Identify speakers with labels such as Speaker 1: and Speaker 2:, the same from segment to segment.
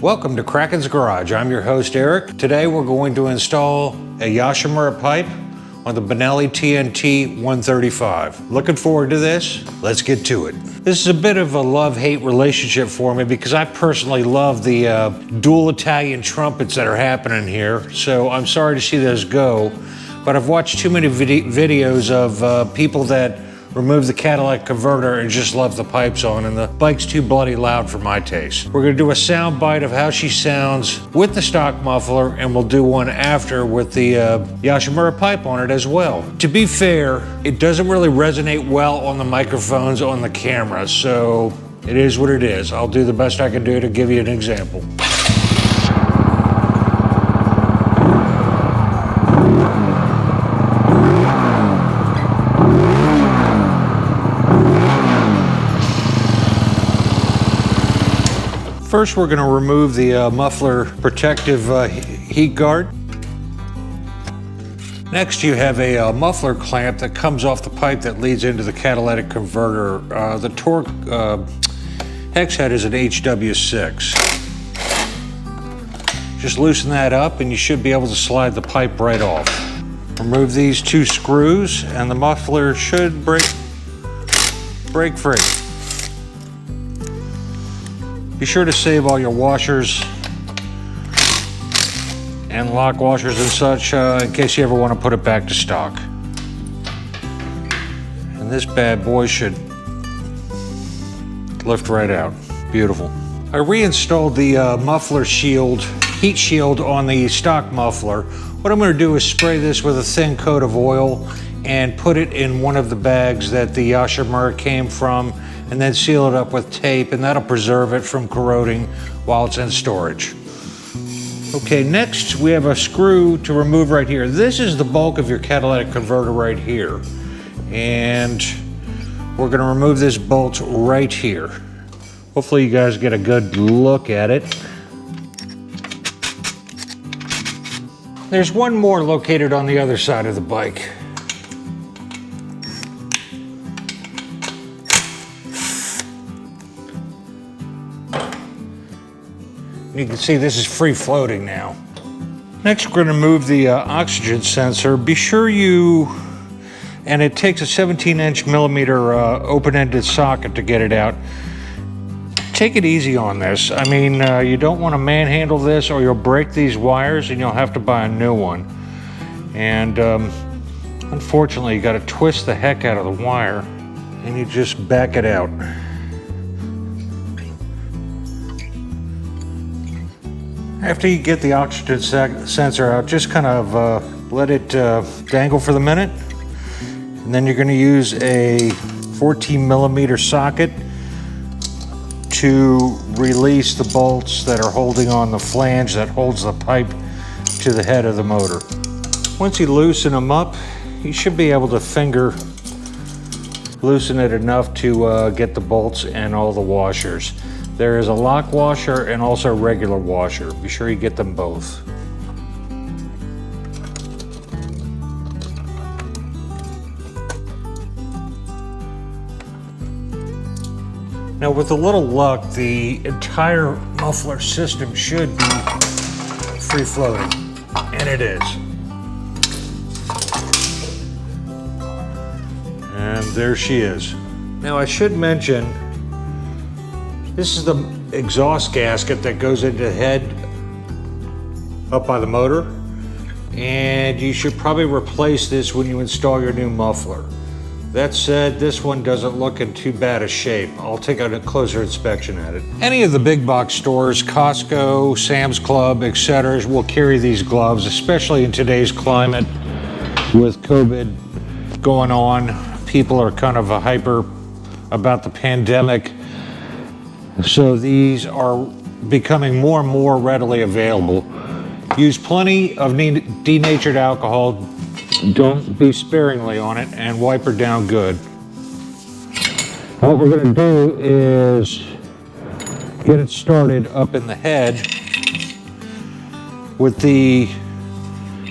Speaker 1: Welcome to Kraken's Garage. I'm your host, Eric. Today we're going to install a Yoshimura pipe on the Benelli TnT 135. Looking forward to this. Let's get to it. This is a bit of a love-hate relationship for me because I personally love the dual Italian trumpets that are happening here. So I'm sorry to see those go, but I've watched too many videos of people that remove the catalytic converter and just left the pipes on, and the bike's too bloody loud for my taste. We're gonna do a sound bite of how she sounds with the stock muffler, and we'll do one after with the Yoshimura pipe on it as well. To be fair, it doesn't really resonate well on the microphones on the camera, so it is what it is. I'll do the best I can do to give you an example. First, we're going to remove the muffler protective heat guard. Next, you have a muffler clamp that comes off the pipe that leads into the catalytic converter. The torque hex head is an HW6. Just loosen that up and you should be able to slide the pipe right off. Remove these two screws and the muffler should break free. Be sure to save all your washers and lock washers and such in case you ever want to put it back to stock. And this bad boy should lift right out. Beautiful. I reinstalled the muffler shield, heat shield on the stock muffler. What I'm going to do is spray this with a thin coat of oil and put it in one of the bags that the Yoshimura came from, and then seal it up with tape, and that'll preserve it from corroding while it's in storage. Okay, next we have a screw to remove right here. This is the bulk of your catalytic converter right here. And we're gonna remove this bolt right here. Hopefully you guys get a good look at it. There's one more located on the other side of the bike. You can see this is free floating now. Next, we're gonna move the oxygen sensor. Be sure and it takes a 17-inch millimeter open-ended socket to get it out. Take it easy on this. I mean, you don't wanna manhandle this or you'll break these wires and you'll have to buy a new one. And unfortunately, you gotta twist the heck out of the wire and you just back it out. After you get the oxygen sensor out, just kind of let it dangle for the minute. And then you're going to use a 14 millimeter socket to release the bolts that are holding on the flange that holds the pipe to the head of the motor. Once you loosen them up, you should be able to loosen it enough to get the bolts and all the washers. There is a lock washer and also a regular washer. Be sure you get them both. Now with a little luck, the entire muffler system should be free floating, and it is. And there she is. Now I should mention, this is the exhaust gasket that goes into the head up by the motor, and you should probably replace this when you install your new muffler. That said, this one doesn't look in too bad a shape. I'll take a closer inspection at it. Any of the big box stores, Costco, Sam's Club, etc., will carry these gloves, especially in today's climate with COVID going on. People are kind of hyper about the pandemic. So these are becoming more and more readily available. Use plenty of denatured alcohol. Don't be sparingly on it, and wipe her down good. What we're going to do is get it started up in the head with the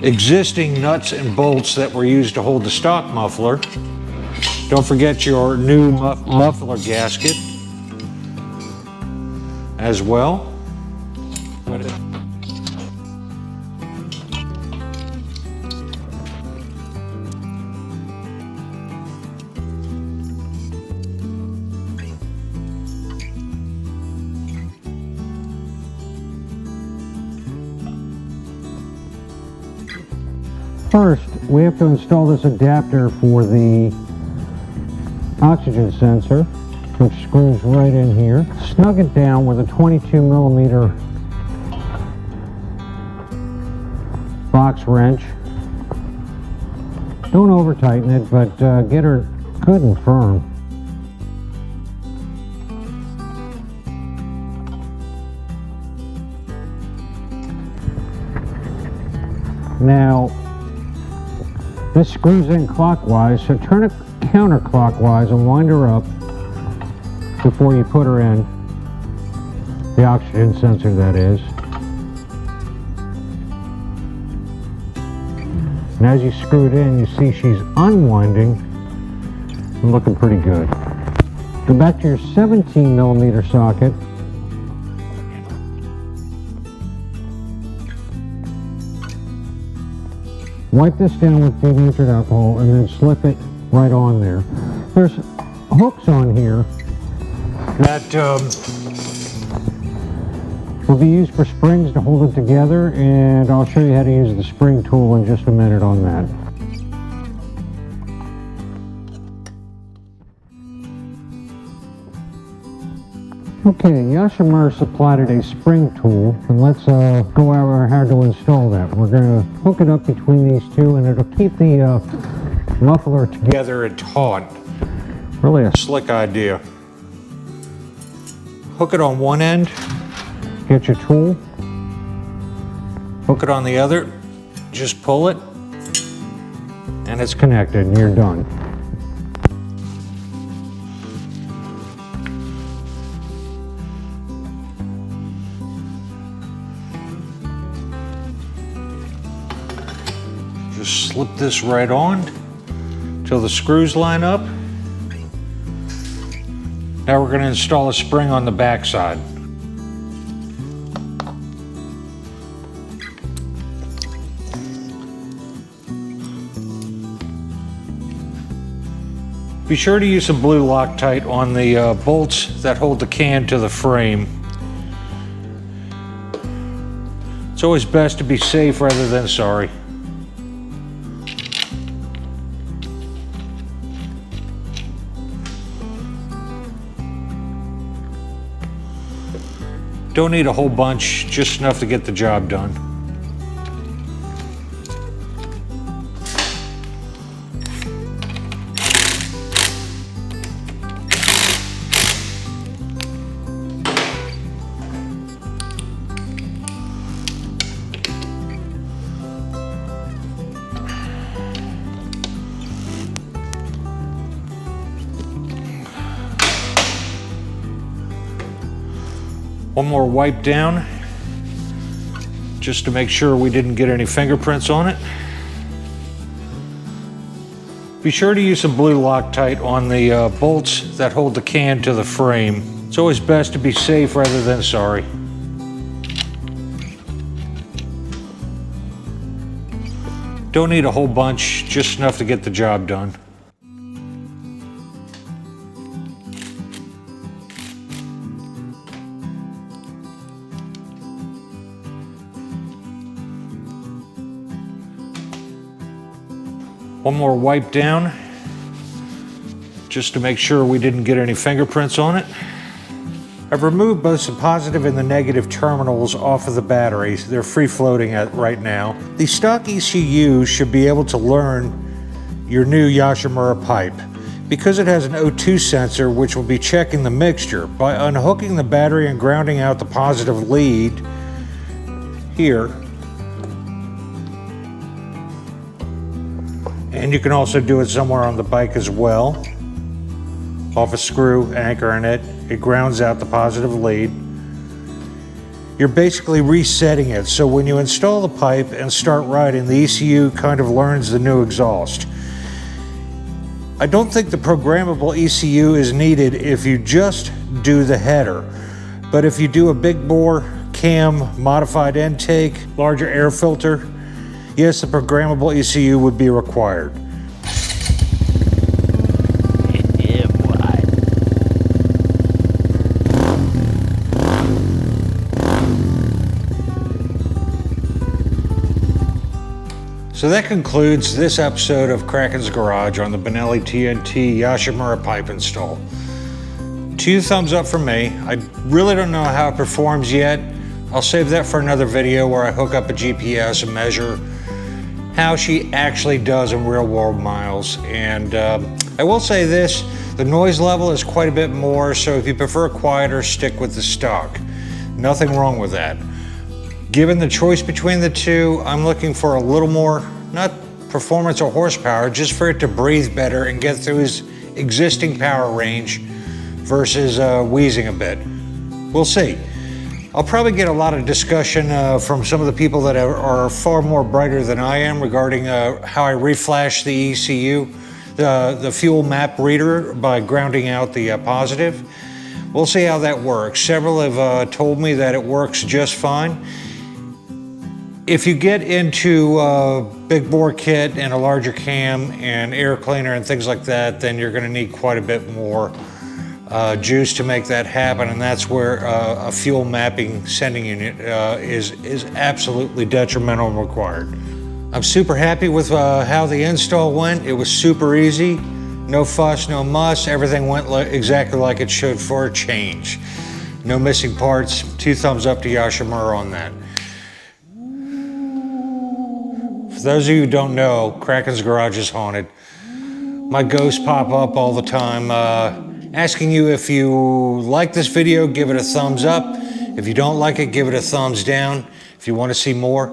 Speaker 1: existing nuts and bolts that were used to hold the stock muffler. Don't forget your new muffler gasket as well.
Speaker 2: First, we have to install this adapter for the oxygen sensor, which screws right in here. Snug it down with a 22mm box wrench. Don't over tighten it, but get her good and firm. Now, this screws in clockwise, so turn it counterclockwise and wind her up before you put her in, the oxygen sensor that is. And as you screw it in, you see she's unwinding and looking pretty good. Go back to your 17mm socket. Wipe this down with denatured alcohol and then slip it right on there. There's hooks on here that will be used for springs to hold it together, and I'll show you how to use the spring tool in just a minute on that. Okay, Yoshimura supplied a spring tool, and let's go over how to install that. We're going to hook it up between these two, and it'll keep the muffler together and taut. Really a slick idea. Hook it on one end, get your tool, hook it on the other, just pull it, and it's connected, and you're done. Just slip this right on till the screws line up. Now we're going to install a spring on the back side. Be sure to use some blue Loctite on the bolts that hold the can to the frame. It's always best to be safe rather than sorry. Don't need a whole bunch, just enough to get the job done. One more wipe down, just to make sure we didn't get any fingerprints on it. Be sure to use some blue Loctite on the bolts that hold the can to the frame. It's always best to be safe rather than sorry. Don't need a whole bunch, just enough to get the job done. One more wipe down, just to make sure we didn't get any fingerprints on it. I've removed both the positive and the negative terminals off of the batteries. They're free floating right now. The stock ECU should be able to learn your new Yoshimura pipe. Because it has an O2 sensor, which will be checking the mixture, by unhooking the battery and grounding out the positive lead here. And you can also do it somewhere on the bike as well. Off a screw, anchor in it. It grounds out the positive lead. You're basically resetting it, so when you install the pipe and start riding, the ECU kind of learns the new exhaust. I don't think the programmable ECU is needed if you just do the header. But if you do a big bore, cam, modified intake, larger air filter, yes, the programmable ECU would be required.
Speaker 1: So that concludes this episode of Kraken's Garage on the Benelli TnT Yoshimura pipe install. 2 thumbs up from me. I really don't know how it performs yet. I'll save that for another video where I hook up a GPS and measure how she actually does in real world miles. And I will say this, the noise level is quite a bit more, so if you prefer quieter, stick with the stock. Nothing wrong with that. Given the choice between the two, I'm looking for a little more, not performance or horsepower, just for it to breathe better and get through his existing power range versus wheezing a bit. We'll see. I'll probably get a lot of discussion from some of the people that are far more brighter than I am regarding how I reflash the ECU, the fuel map reader, by grounding out the positive. We'll see how that works. Several have told me that it works just fine. If you get into a big bore kit and a larger cam and air cleaner and things like that, then you're going to need quite a bit more juice to make that happen, and that's where a fuel mapping sending unit is absolutely detrimental and required. I'm super happy with how the install went. It was super easy, no fuss, no muss. Everything went exactly like it should for a change. No missing parts. 2 thumbs up to Yoshimura on that. For those of you who don't know, Kraken's Garage is haunted. My ghosts pop up all the time. Asking you, if you like this video, give it a thumbs up. If you don't like it, give it a thumbs down. If you want to see more,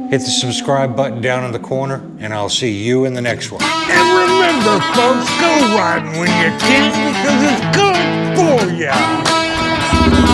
Speaker 1: hit the subscribe button down in the corner, and I'll see you in the next one.
Speaker 2: And remember, folks, go riding when you can, because it's good for ya.